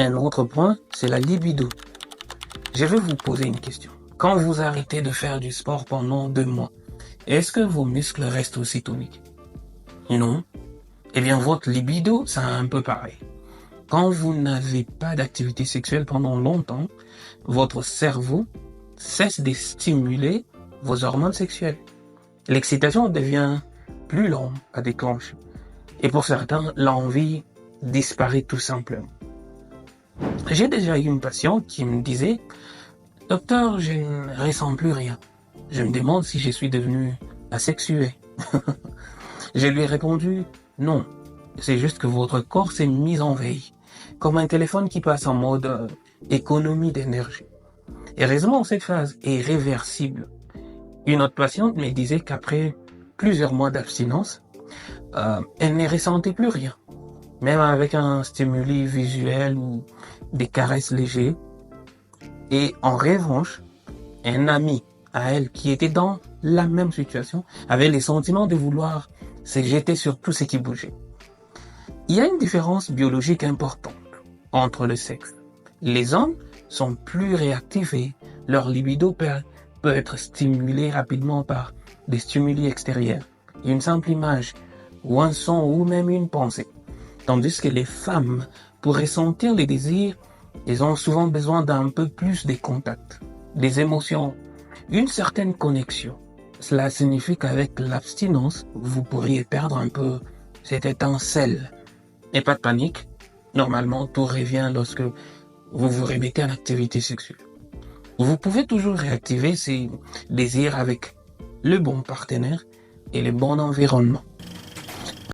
Un autre point, c'est la libido. Je vais vous poser une question. Quand vous arrêtez de faire du sport pendant 2 mois, est-ce que vos muscles restent aussi toniques? Non. Eh bien, votre libido, c'est un peu pareil. Quand vous n'avez pas d'activité sexuelle pendant longtemps, votre cerveau cesse de stimuler vos hormones sexuelles. L'excitation devient plus lente à déclencher. Et pour certains, l'envie disparaît tout simplement. J'ai déjà eu une patiente qui me disait: docteur, je ne ressens plus rien. Je me demande si je suis devenu asexué. Je lui ai répondu: non, c'est juste que votre corps s'est mis en veille, comme un téléphone qui passe en mode économie d'énergie. Heureusement, cette phase est réversible. Une autre patiente me disait qu'après plusieurs mois d'abstinence, elle ne ressentait plus rien. Même avec un stimuli visuel ou des caresses légères. Et en revanche, un ami à elle qui était dans la même situation avait le sentiment de vouloir se jeter sur tout ce qui bougeait. Il y a une différence biologique importante entre le sexe. Les hommes sont plus réactifs et leur libido peut être stimulé rapidement par des stimuli extérieurs, une simple image ou un son ou même une pensée. Tandis que les femmes, pour ressentir les désirs, elles ont souvent besoin d'un peu plus de contact, des émotions, une certaine connexion. Cela signifie qu'avec l'abstinence, vous pourriez perdre un peu cette étincelle. Et pas de panique, normalement tout revient lorsque vous vous remettez en activité sexuelle. Vous pouvez toujours réactiver ces désirs avec le bon partenaire et le bon environnement.